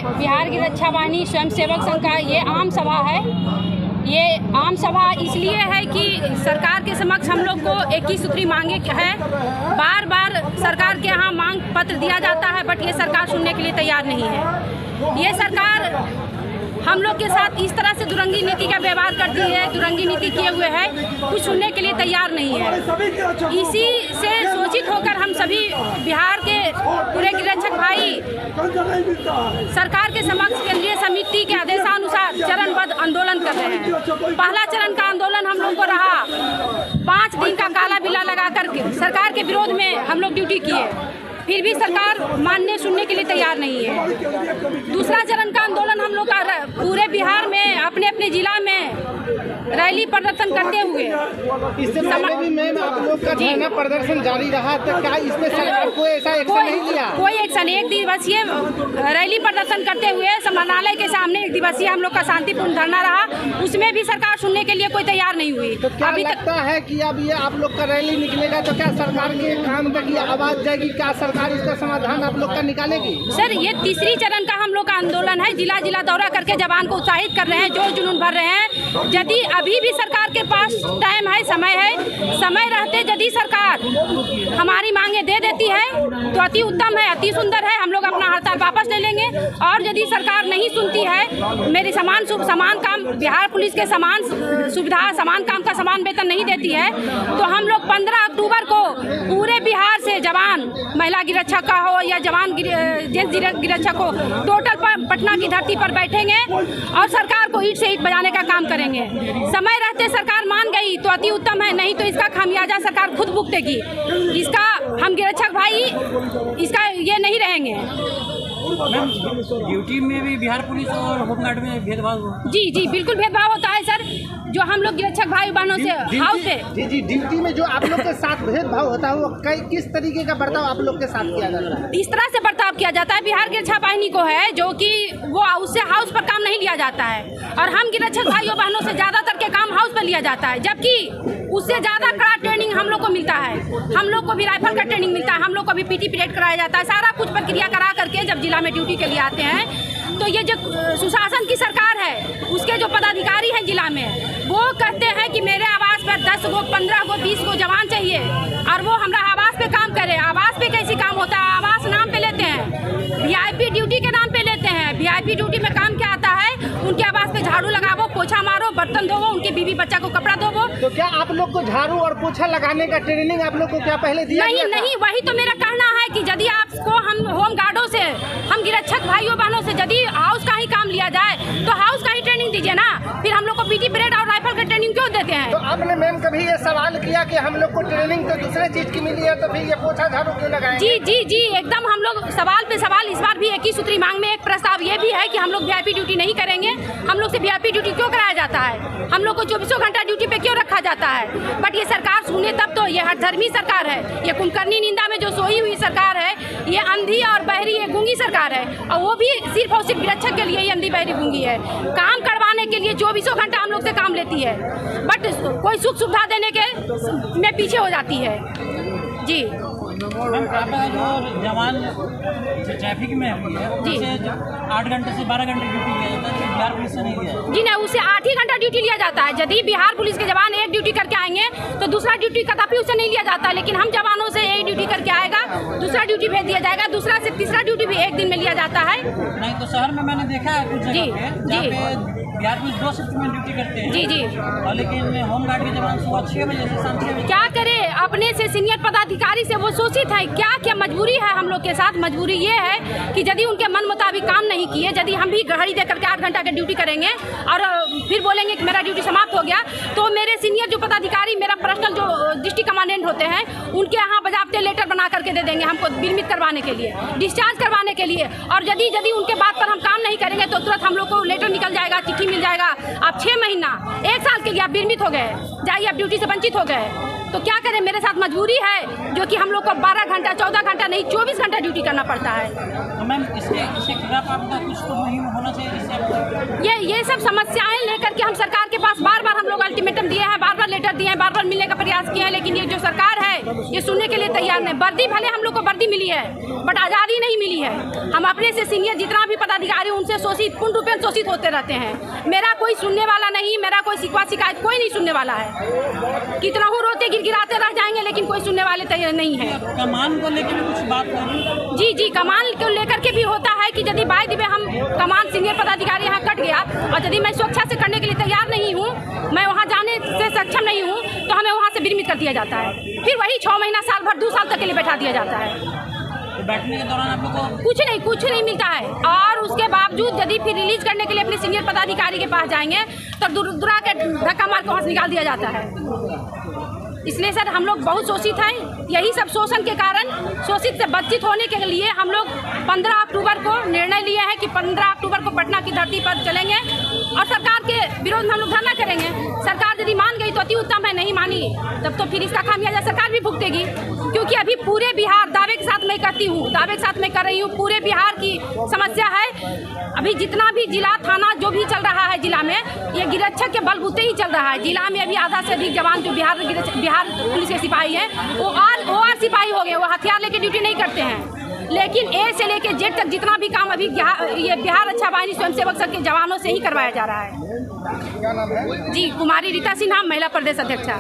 बिहार की रक्षा वाहिनी स्वयंसेवक संघ का ये आम सभा है। ये आम सभा इसलिए है कि सरकार के समक्ष हम लोग को 21 सूत्री मांगे है। बार बार सरकार के यहाँ मांग पत्र दिया जाता है, बट ये सरकार सुनने के लिए तैयार नहीं है। ये सरकार हम लोग के साथ इस तरह से दुरंगी नीति का व्यवहार करती है, दुरंगी नीति किए हुए है, कुछ सुनने के लिए तैयार नहीं है। इसी से सूचित होकर हम सभी बिहार के पूरे गिरक्षक भाई सरकार के समक्ष केंद्रीय समिति के आदेशानुसार चरणबद्ध आंदोलन कर रहे हैं। पहला चरण का आंदोलन हम लोग को रहा 5 दिन का काला बिल्ला लगा करके सरकार के विरोध में हम लोग ड्यूटी किए, फिर भी सरकार मानने सुनने के लिए तैयार नहीं है। दूसरा चरण का आंदोलन हम लोग का पूरे बिहार में अपने अपने जिला में रैली प्रदर्शन करते हुए, इससे पहले भी मैम आप लोग का धरना प्रदर्शन जारी रहा, तो क्या इसमें सरकार कोई ऐसा एक्शन नहीं लिया? कोई एक्शन, 1 दिवसीय रैली प्रदर्शन करते हुए समाहरणालय के सामने 1 दिवसीय हम लोग का शांतिपूर्ण धरना रहा, उसमें भी सरकार सुनने के लिए कोई तैयार नहीं हुई। तो क्या लगता है कि अब ये आप लोग का रैली निकलेगा तो क्या सरकार के काम तक ये आवाज जाएगी? क्या सरकार इसका समाधान आप लोग का निकालेगी? सर, ये तीसरी चरण का हम लोग का आंदोलन है। जिला जिला दौरा करके जवान को उत्साहित कर रहे हैं, जोर जुनून भर रहे हैं। यदि अभी भी सरकार के पास टाइम है, समय रहते यदि सरकार हमारी मांगे दे देती है तो अति उत्तम है, अति सुंदर है। हम लोग अपना हड़ताल वापस ले लेंगे। और यदि सरकार नहीं सुनती है, मेरी समान काम, बिहार पुलिस के समान सुविधा, समान काम का समान वेतन नहीं देती है, तो हम लोग 15 अक्टूबर को पूरे बिहार से जवान, महिला गिरक्षक का हो या जवान जेंट्स गिरक्षक हो, टोटल पटना की धरती पर बैठेंगे और सरकार को ईंट से ईंट बजाने का काम करेंगे। समय रहते सरकार मान गई तो अति उत्तम है, नहीं तो इसका खामियाजा सरकार खुद भुगतेगी। इसका हम गिरक्षक भाई इसका ये नहीं रहेंगे। ड्यूटी में भी बिहार पुलिस और होमगार्ड में भेदभाव? जी बिल्कुल भेदभाव होता है सर। जो हम लोग गिरक्षक भाई बहनों से हाउस से जी ड्यूटी में जो आप लोग के साथ भेदभाव होता है वो किस तरीके का बर्ताव आप लोग के साथ किया जाता है? इस तरह से बर्ताव किया जाता है, बिहार गिरक्षक वाहिनी को है जो कि वो उससे हाउस पर काम नहीं लिया जाता है, और हम गिरक्षक भाइयों बहनों से ज़्यादातर के काम हाउस पर लिया जाता है, जबकि उससे ज़्यादा कड़ा ट्रेनिंग हम लोग को मिलता है। हम लोग को भी राइफल का ट्रेनिंग मिलता है, हम लोग को भी पीटी पीरियड कराया जाता है। सारा कुछ प्रक्रिया करा करके जब जिला में ड्यूटी के लिए आते हैं, तो ये जो सुशासन की सरकार है उसके जो पदाधिकारी हैं जिला में, वो कहते हैं कि मेरे आवास पर 10 गो 15 गो 20 गो जवान चाहिए और वो हमारा आवास पे काम करे। आवास पे कैसी काम होता है? आवास नाम पे लेते हैं, वीआईपी ड्यूटी के नाम पे लेते हैं। वीआईपी ड्यूटी में काम क्या आता है? उनके आवास पे झाड़ू लगावो, पोछा मारो, बर्तन धोवो, उनके बीवी बच्चा को कपड़ा धोवो। तो क्या आप लोग को झाड़ू और पोछा लगाने का ट्रेनिंग आप लोग को क्या पहले दिया गया था? नहीं, वही तो मेरा कहना है कि यदि आपको हम होम गार्डों से, हम गिरक्षक भाइयों बहनों से यदि हाउस का ही काम लिया जाए तो हाउस का ही ट्रेनिंग दीजिए ना। फिर हम लोग को पीटी पीरियड और राइफल का ट्रेनिंग क्यों देते हैं? तो आपने मैम कभी ये सवाल किया कि हम लोग को ट्रेनिंग तो दूसरे चीज की मिली है, तो फिर ये पोछा झाड़ू क्यों लगाएंगे? जी एकदम। हम लोग सवाल पे सवाल, इस बार भी 21 सूत्री मांग में एक प्रस्ताव ये भी है कि हम लोग वीआईपी ड्यूटी नहीं करेंगे। हम लोग से वीआईपी ड्यूटी क्यों कराया जाता है? हम लोग को 24 घंटा ड्यूटी पे क्यों रखा जाता है? बट ये सरकार सुने तब तो। ये हठधर्मी सरकार है, ये कुंभकर्णी निंदा में जो सोई हुई सरकार है, ये अंधी और बहरी, ये गूंगी सरकार है, और वो भी सिर्फ और सिर्फ गिरक्षक के लिए ये अंधी बहरी गूंगी है। काम करवाने के लिए 24 घंटा हम लोग से काम लेती है, बट कोई सुख सुविधा देने के में पीछे हो जाती है। जी आपका जो जवान ट्रैफिक में हुई है, उसे 8 घंटे से 12 घंटे ड्यूटी लिया जाता है, बिहार पुलिस से नहीं लिया? जी नहीं, उससे 8 ही घंटा ड्यूटी लिया जाता है। यदि बिहार पुलिस के जवान एक ड्यूटी करके आएंगे तो दूसरा ड्यूटी कदापि उससे नहीं लिया जाता, लेकिन हम जवानों से एक ड्यूटी करके आएगा, दूसरा ड्यूटी भेज दिया जाएगा, दूसरा से तीसरा ड्यूटी भी एक दिन में लिया जाता है। नहीं तो शहर में मैंने देखा है कुछ जगह पे जहाँ पे बिहार पुलिस 2 शिफ्ट में ड्यूटी करते हैं। जी और लेकिन होमगार्ड के जवान सुबह 6 बजे से शाम 6 बजे। क्या करे, अपने से सीनियर पदाधिकारी से वो शोषित है। क्या मजबूरी है हम लोग के साथ? मजबूरी ये है कि यदि उनके मन मुताबिक काम नहीं किए, यदि हम भी घड़ी दे करके 8 घंटा की ड्यूटी करेंगे और फिर बोलेंगे कि मेरा ड्यूटी समाप्त हो गया, तो मेरे सीनियर जो पदाधिकारी, मेरा पर्सनल जो डिस्ट्रिक्ट कमांडेंट होते हैं, उनके यहाँ बजाबते लेटर बना करके दे देंगे हमको विरमित करवाने के लिए, डिस्चार्ज करवाने के लिए। और यदि उनके बात पर हम काम नहीं करेंगे तो तुरंत हम लोग को लेटर निकल जाएगा, चिट्ठी मिल जाएगा, आप 6 महीना 1 साल के लिए आप विरमित हो गए, जाइए आप ड्यूटी से वंचित हो गए। तो क्या करें? मेरे साथ मजबूरी है जो कि हम लोग को 12 घंटा 14 घंटा नहीं 24 घंटा ड्यूटी करना पड़ता है। तो मैम इसके खिलाफ आपका कुछ तो मुहिम होना चाहिए। ये सब समस्याएं लेकर के हम सरकार के पास बार बार हम लोग अल्टीमेटम दिए हैं, बार बार लेटर दिए हैं, बार बार मिलने का प्रयास किए हैं, लेकिन ये जो सरकार है है ये सुनने के लिए तैयार नहीं। वर्दी भले हम लोग को वर्दी मिली है बट आज़ादी नहीं मिली है। हम अपने से सीनियर जितना भी पदाधिकारी उनसे शोषित, पूर्ण रूप में शोषित होते रहते हैं। मेरा कोई सुनने वाला नहीं, मेरा कोई शिकवा शिकायत कोई नहीं सुनने वाला है। कितना हो रोते गिड़गिड़ाते रह जाएंगे लेकिन कोई सुनने वाले तैयार नहीं है। कमान को लेकर भी कुछ बात होगी? जी जी, कमान को लेकर के भी होता है कि यदि बाय दिवे हम कमान सीनियर पदाधिकारी यहाँ कट गया और यदि मैं सुरक्षा से करने के लिए तैयार नहीं हूँ, मैं वहाँ जाने से सक्षम नहीं हूँ, तो हमें वहाँ से विरमित कर दिया जाता है। फिर वही 6 महीना, साल भर, 2 साल तक के लिए बैठा दिया जाता है। तो बैठने के दौरान आप लोग को कुछ नहीं मिलता है। और उसके बावजूद यदि फिर रिलीज करने के लिए अपने सीनियर पदाधिकारी के पास जाएंगे तो दुरा के धक्का मार के वहाँ से निकाल दिया जाता है। इसलिए सर हम लोग बहुत शोषित हैं। यही सब शोषण के कारण शोषित से बचित होने के लिए हम लोग 15 अक्टूबर को निर्णय लिए हैं कि 15 अक्टूबर को पटना की धरती पर चलेंगे और सरकार के विरोध में हम लोग धरना करेंगे। सरकार यदि मान गई तो अति उत्तम है, नहीं मानी तब तो फिर इसका खामियाजा सरकार भी भुगतेगी। क्योंकि अभी पूरे बिहार, दावे के साथ मैं करती हूँ, दावे के साथ मैं कर रही हूँ, पूरे बिहार की समस्या है। अभी जितना भी जिला, थाना जो भी चल रहा है जिला में, ये गिरक्षक के बलबूते ही चल रहा है। जिला में अभी आधा से अधिक जवान जो बिहार पुलिस के सिपाही हैं वो और सिपाही हो गए, वो हथियार लेके ड्यूटी नहीं करते हैं। लेकिन ए से लेके जेड तक जितना भी काम अभी ये बिहार अच्छा वाहिनी स्वयंसेवक संघ के जवानों से ही करवाया जा रहा है। जी, कुमारी रीता सिन्हा, महिला प्रदेश अध्यक्षा।